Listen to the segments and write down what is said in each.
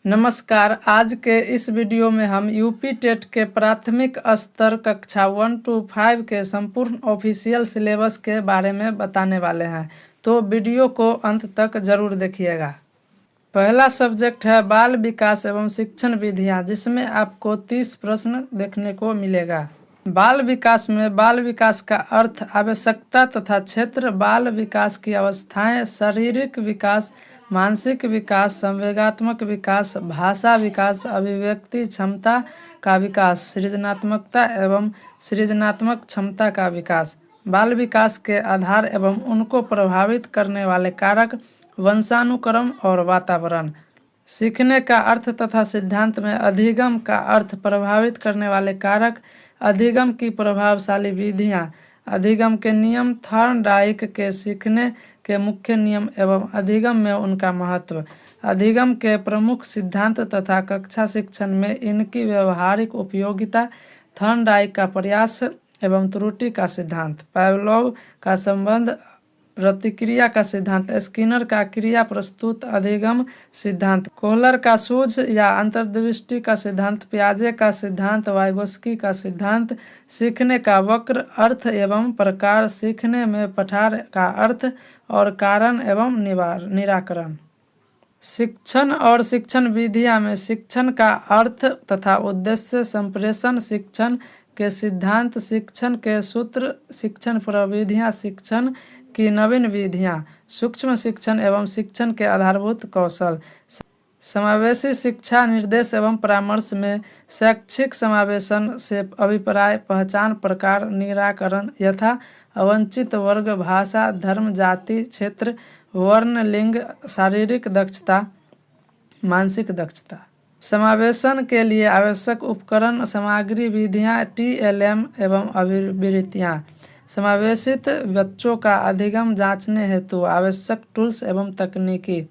नमस्कार। आज के इस वीडियो में हम यूपी टेट के प्राथमिक स्तर कक्षा 1 to 5 के संपूर्ण ऑफिशियल सिलेबस के बारे में बताने वाले हैं, तो वीडियो को अंत तक जरूर देखिएगा। पहला सब्जेक्ट है बाल विकास एवं शिक्षण विधियां, जिसमें आपको 30 प्रश्न देखने को मिलेगा। बाल विकास में बाल विकास का अर्थ आवश्यकता तथा क्षेत्र, बाल विकास की अवस्थाएं, शारीरिक विकास, मानसिक विकास, संवेगात्मक विकास, भाषा विकास, अभिव्यक्ति क्षमता का विकास, सृजनात्मकता एवं सृजनात्मक क्षमता का विकास। बाल विकास के आधार एवं उनको प्रभावित करने वाले कारक, वंशानुक्रम और वातावरण। सीखने का अर्थ तथा सिद्धांत में अधिगम का अर्थ प्रभावित करने वाले कारक, अधिगम की प्रभावशाली विधियां, अधिगम के नियम, थॉर्नडाइक के सीखने के मुख्य नियम एवं अधिगम में उनका महत्व, अधिगम के प्रमुख सिद्धांत तथा कक्षा शिक्षण में इनकी व्यवहारिक उपयोगिता, थॉर्नडाइक का प्रयास एवं त्रुटि का सिद्धांत, पावलोव का संबंध प्रतिक्रिया का सिद्धांत, स्किनर का क्रिया प्रस्तुत अधिगम सिद्धांत, कोहलर का सूझ या अंतर्दृष्टि का सिद्धांत, पियाजे का सिद्धांत, वाइगोस्की का सिद्धांत, सीखने का वक्र, अर्थ एवं प्रकार, सीखने में पठार का अर्थ और कारण एवं निराकरण। शिक्षण और शिक्षण विधियां में शिक्षण का अर्थ तथा उद्देश्य, संप्रेषण, शिक्षण के सिद्धांत, शिक्षण के सूत्र, शिक्षण प्रविधियां, शिक्षण की नवीन विधियां, सूक्ष्म शिक्षण एवं शिक्षण के आधारभूत कौशल। समावेशी शिक्षा निर्देश एवं परामर्श में शैक्षिक समावेशन से अभिप्राय, पहचान, प्रकार, निराकरण यथा अवंचित वर्ग, भाषा, धर्म, जाति, क्षेत्र, वर्ण, लिंग, शारीरिक दक्षता, मानसिक दक्षता। समावेशन के लिए आवश्यक उपकरण, सामग्री, विधियां, TLM एवं अभिवृत्तियां। समावेशित बच्चों का अधिगम जांचने हेतु आवश्यक टूल्स एवं तकनीकी।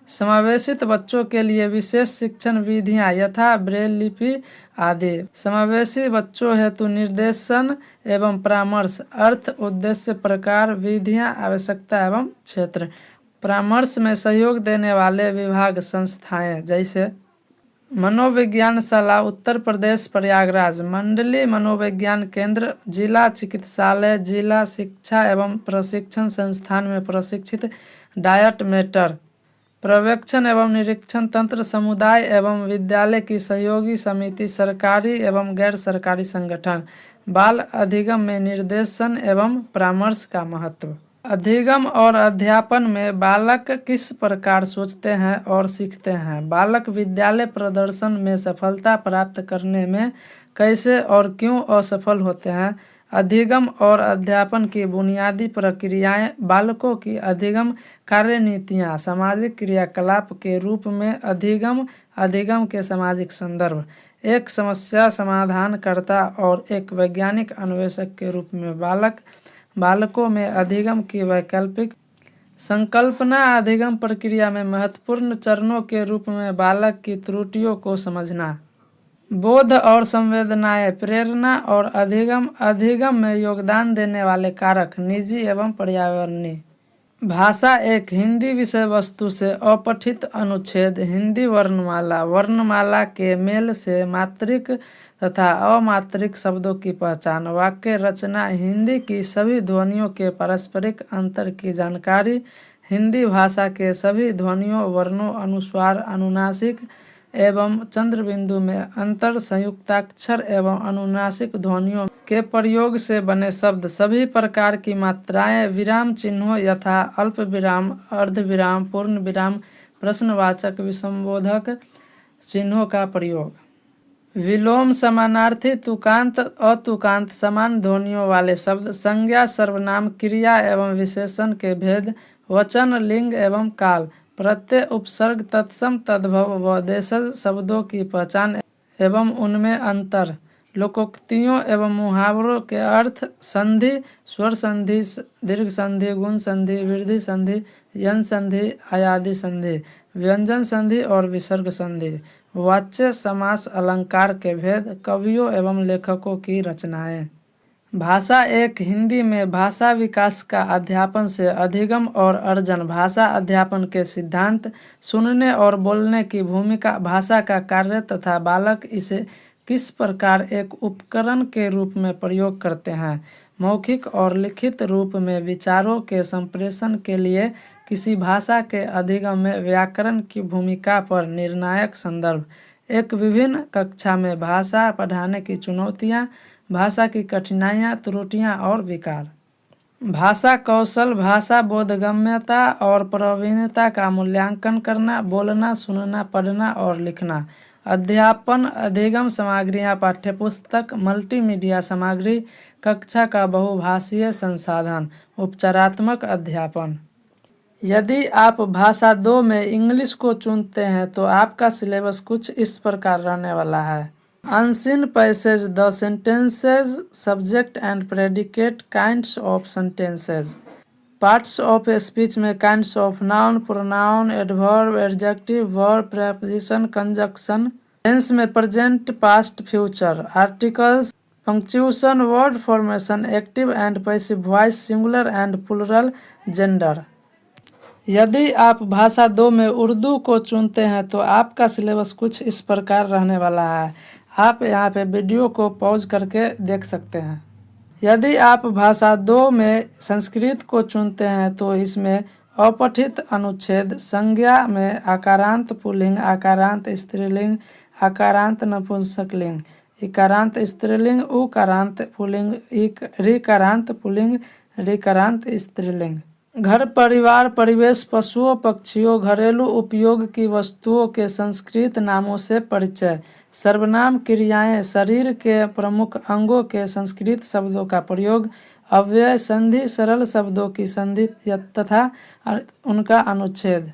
समावेशित बच्चों के लिए विशेष शिक्षण विधियां यथा ब्रेल लिपि आदि। समावेशी बच्चों हेतु निर्देशन एवं परामर्श, अर्थ, उद्देश्य, प्रकार, विधियां, आवश्यकता एवं क्षेत्र। परामर्श में सहयोग देने वाले विभाग, संस्थाएं जैसे मनोविज्ञानशाला उत्तर प्रदेश प्रयागराज, मंडली मनोविज्ञान केंद्र, जिला चिकित्सालय, जिला शिक्षा एवं प्रशिक्षण संस्थान में प्रशिक्षित डायट मेटर। पर्यवेक्षण एवं निरीक्षण तंत्र, समुदाय एवं विद्यालय की सहयोगी समिति, सरकारी एवं गैर सरकारी संगठन। बाल अधिगम में निर्देशन एवं परामर्श का महत्व। अधिगम और अध्यापन में बालक किस प्रकार सोचते हैं और सीखते हैं, बालक विद्यालय प्रदर्शन में सफलता प्राप्त करने में कैसे और क्यों असफल होते हैं, अधिगम और अध्यापन की बुनियादी प्रक्रियाएं, बालकों की अधिगम कार्यनीतियां, सामाजिक क्रियाकलाप के रूप में अधिगम, अधिगम के सामाजिक संदर्भ, एक समस्या समाधानकर्ता और एक वैज्ञानिक अन्वेषक के रूप में बालकों में अधिगम की वैकल्पिक संकल्पना, अधिगम प्रक्रिया में महत्वपूर्ण चरणों के रूप में बालक की त्रुटियों को समझना। बोध और संवेदनाएं, प्रेरणा और अधिगम, अधिगम में योगदान देने वाले कारक, निजी एवं पर्यावरणीय। भाषा एक हिंदी विषय वस्तु से अपठित अनुच्छेद, हिंदी वर्णमाला, वर्णमाला के मेल से मात्रिक तथा अमात्रिक शब्दों की पहचान, वाक्य रचना, हिंदी की सभी ध्वनियों के पारस्परिक अंतर की जानकारी, हिंदी भाषा के सभी ध्वनियों, वर्णों, अनुस्वार, अनुनासिक एवं चंद्रबिंदु में अंतर, संयुक्ताक्षर एवं अनुनासिक ध्वनियों के प्रयोग से बने शब्द, सभी प्रकार की मात्राएं, विराम चिन्हों यथा अल्प विराम, अर्धविराम, पूर्ण विराम, प्रश्नवाचक, विसंबोधक चिन्हों का प्रयोग। विलोम, समानार्थी, तुकांत, अतुकांत, समान ध्वनियों वाले शब्द, संज्ञा, सर्वनाम, क्रिया एवं विशेषण के भेद, वचन, लिंग एवं काल, प्रत्यय, उपसर्ग, तत्सम, तद्भव व देशज शब्दों की पहचान एवं उनमें अंतर, लोकोक्तियों एवं मुहावरों के अर्थ, संधि, स्वर संधि, दीर्घ संधि, गुण संधि, वृद्धि संधि, यन संधि, आयादी संधि, व्यंजन संधि और विसर्ग संधि, वाच्य, समास, अलंकार के भेद, कवियों एवं लेखकों की रचनाएं। भाषा एक हिंदी में भाषा विकास का अध्यापन से अधिगम और अर्जन। भाषा अध्यापन के सिद्धांत: सुनने और बोलने की भूमिका, भाषा का कार्य तथा बालक इसे किस प्रकार एक उपकरण के रूप में प्रयोग करते हैं। मौखिक और लिखित रूप में विचारों के संप्रेषण के लिए किसी भाषा के अधिगम में व्याकरण की भूमिका पर निर्णायक संदर्भ। एक विभिन्न कक्षा में भाषा पढ़ाने की चुनौतियाँ, भाषा की कठिनाइयाँ, त्रुटियाँ और विकार। भाषा कौशल: भाषा बोधगम्यता और प्रवीणता का मूल्यांकन करना, बोलना, सुनना, पढ़ना और लिखना। अध्यापन अधिगम सामग्रियाँ, पाठ्यपुस्तक, मल्टीमीडिया सामग्री, कक्षा का बहुभाषीय संसाधन। उपचारात्मक अध्यापन: यदि आप भाषा 2 में इंग्लिश को चुनते हैं तो आपका सिलेबस कुछ इस प्रकार रहने वाला है। Unseen passage, the sentences, subject and predicate, kinds of sentences. Parts of speech में kinds of noun, pronoun, adverb, adjective, verb, preposition, conjunction. Tense में present, past, future. Articles, punctuation, word formation, active and passive voice, singular and plural, gender. यदि आप भाषा 2 में उर्दू को चुनते हैं तो आपका सिलेबस कुछ इस प्रकार रहने वाला है। आप यहाँ पे वीडियो को पॉज करके देख सकते हैं। यदि आप भाषा 2 में संस्कृत को चुनते हैं तो इसमें अपठित अनुच्छेद, संज्ञा में आकारांत पुल्लिंग, आकारांत स्त्रीलिंग, आकारांत नपुंसकलिंग, इकारांत स्त्रीलिंग, उकारांत पुल्लिंग, ऋकारांत पुल्लिंग, ऋकारांत स्त्रीलिंग। घर परिवार, परिवेश, पशुओं पक्षियों, घरेलू उपयोग की वस्तुओं के संस्कृत नामों से परिचय। सर्वनाम क्रियाएं, शरीर के प्रमुख अंगों के संस्कृत शब्दों का प्रयोग। अव्यय संधि, सरल शब्दों की संधि तथा उनका अनुच्छेद।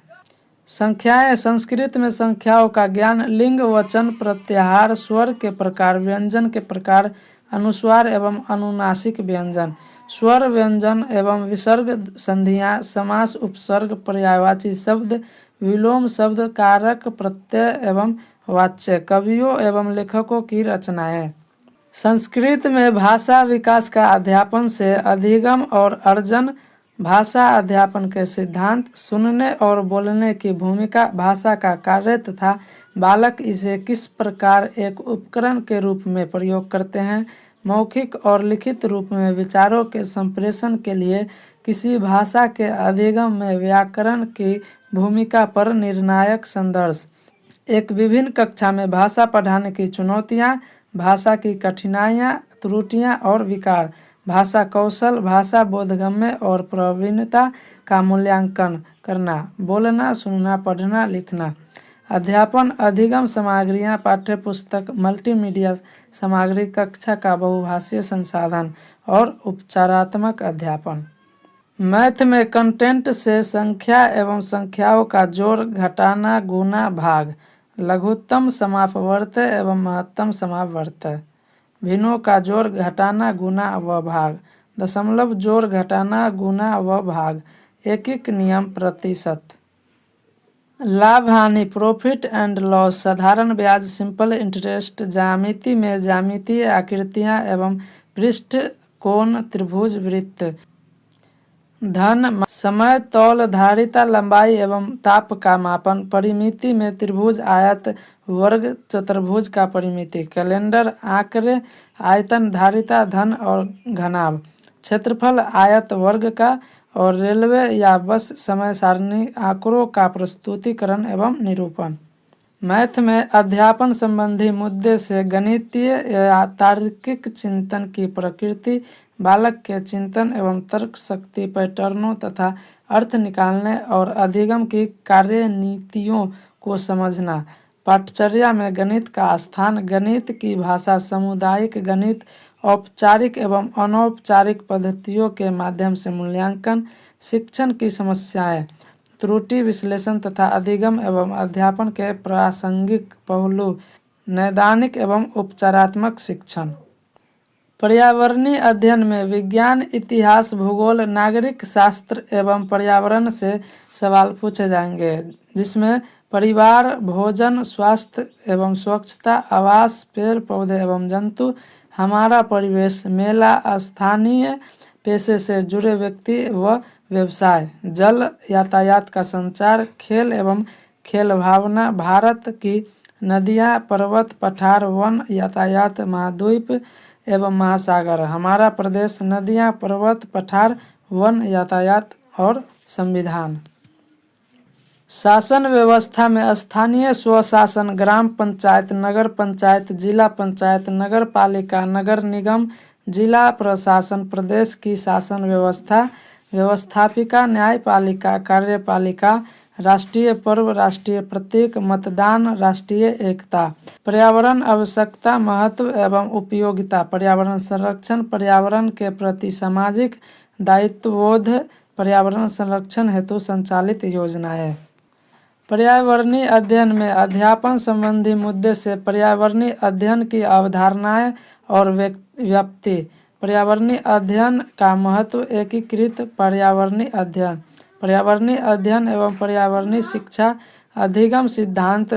संख्याएं, संस्कृत में संख्याओं का ज्ञान। लिंग, वचन, प्रत्याहार, स्वर के प्रकार, व्यंजन के प्रकार, अनुस्वार एवं अनुनासिक व्यंजन, स्वर व्यंजन एवं विसर्ग संधियां, समास, उपसर्ग, पर्यायवाची शब्द, विलोम शब्द, कारक, प्रत्यय एवं वाच्य, कवियों एवं लेखकों की रचनाएं। संस्कृत में भाषा विकास का अध्यापन से अधिगम और अर्जन। भाषा अध्यापन के सिद्धांत: सुनने और बोलने की भूमिका, भाषा का कार्य तथा बालक इसे किस प्रकार एक उपकरण के रूप में प्रयोग करते हैं। मौखिक और लिखित रूप में विचारों के संप्रेषण के लिए किसी भाषा के अधिगम में व्याकरण की भूमिका पर निर्णायक संदर्भ। एक विभिन्न कक्षा में भाषा पढ़ाने की चुनौतियाँ, भाषा की कठिनाइयाँ, त्रुटियाँ और विकार। भाषा कौशल: भाषा बोधगम्य और प्रवीणता का मूल्यांकन करना, बोलना, सुनना, पढ़ना, लिखना। अध्यापन अधिगम सामग्रियाँ, पाठ्यपुस्तक, मल्टीमीडिया सामग्री, कक्षा का बहुभाषीय संसाधन और उपचारात्मक अध्यापन। मैथ में कंटेंट से संख्या एवं संख्याओं का जोड़, घटाना, गुना, भाग। लघुत्तम समापवर्तय एवं महत्तम समापवर्तय। भिन्नों का जोड़, घटाना, गुना व भाग। दशमलव जोड़, घटाना, गुना व भाग। एकिक नियम, प्रतिशत। लाभ हानि, प्रॉफिट एंड लॉस। साधारण ब्याज, सिंपल इंटरेस्ट। ज्यामिति में ज्यामितीय आकृतियाँ एवं पृष्ठ, कोण, त्रिभुज, वृत्त। धन, समय, तौल, धारिता, लंबाई एवं ताप का मापन। परिमिति में त्रिभुज, आयत, वर्ग, चतुर्भुज का परिमिति। कैलेंडर, आंकड़े, आयतन, धारिता, धन और घनाभ। क्षेत्रफल, आयत वर्ग का। और रेलवे या बस समय सारणी, आंकड़ों का प्रस्तुतिकरण एवं निरूपण। मैथ में अध्यापन संबंधी मुद्दे से गणितीय या तार्किक चिंतन की प्रकृति, बालक के चिंतन एवं तर्क शक्ति, पैटर्नों तथा अर्थ निकालने और अधिगम की कार्यनीतियों को समझना। पाठचर्या में गणित का स्थान, गणित की भाषा, सामुदायिक गणित, औपचारिक एवं अनौपचारिक पद्धतियों के माध्यम से मूल्यांकन, शिक्षण की समस्याएं, त्रुटि विश्लेषण तथा अधिगम एवं अध्यापन के प्रासंगिक पहलू, नैदानिक एवं उपचारात्मक शिक्षण। पर्यावरणीय अध्ययन में विज्ञान, इतिहास, भूगोल, नागरिक शास्त्र एवं पर्यावरण से सवाल पूछे जाएंगे, जिसमें परिवार, भोजन, स्वास्थ्य एवं स्वच्छता, आवास, पेड़ पौधे एवं जंतु, हमारा परिवेश, मेला, स्थानीय पेशे से जुड़े व्यक्ति व व्यवसाय, जल यातायात का संचार, खेल एवं खेल भावना, भारत की नदियाँ, पर्वत, पठार, वन, यातायात, महाद्वीप एवं महासागर। हमारा प्रदेश, नदियाँ, पर्वत, पठार, वन, यातायात और संविधान। शासन व्यवस्था में स्थानीय स्वशासन, ग्राम पंचायत, नगर पंचायत, जिला पंचायत, नगर पालिका, नगर निगम, जिला प्रशासन। प्रदेश की शासन व्यवस्था, व्यवस्थापिका, न्यायपालिका, कार्यपालिका, राष्ट्रीय पर्व, राष्ट्रीय प्रतीक, मतदान, राष्ट्रीय एकता। पर्यावरण आवश्यकता, महत्व एवं उपयोगिता, पर्यावरण संरक्षण, पर्यावरण के प्रति सामाजिक दायित्वबोध, पर्यावरण संरक्षण हेतु संचालित योजनाएं। पर्यावरणीय अध्ययन में अध्यापन संबंधी मुद्दे से पर्यावरणीय अध्ययन की अवधारणाएं और व्याप्ति। पर्यावरणीय अध्ययन का महत्व, एकीकृत पर्यावरणीय अध्ययन, पर्यावरणीय अध्ययन एवं पर्यावरणीय शिक्षा, अधिगम सिद्धांत,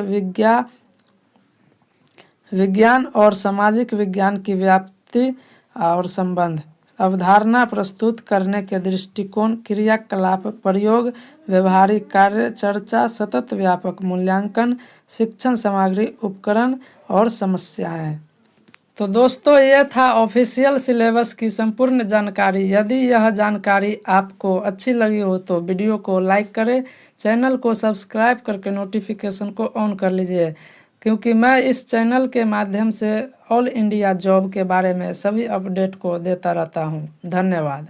विज्ञान और सामाजिक विज्ञान की व्याप्ति और संबंध। अवधारणा प्रस्तुत करने के दृष्टिकोण, क्रियाकलाप, प्रयोग, व्यवहारिक कार्य, चर्चा, सतत व्यापक मूल्यांकन, शिक्षण सामग्री, उपकरण और समस्याएं। तो दोस्तों, ये था ऑफिशियल सिलेबस की संपूर्ण जानकारी। यदि यह जानकारी आपको अच्छी लगी हो तो वीडियो को लाइक करें, चैनल को सब्सक्राइब करके नोटिफिकेशन को ऑन कर लीजिए, क्योंकि मैं इस चैनल के माध्यम से ऑल इंडिया जॉब के बारे में सभी अपडेट को देता रहता हूं। धन्यवाद।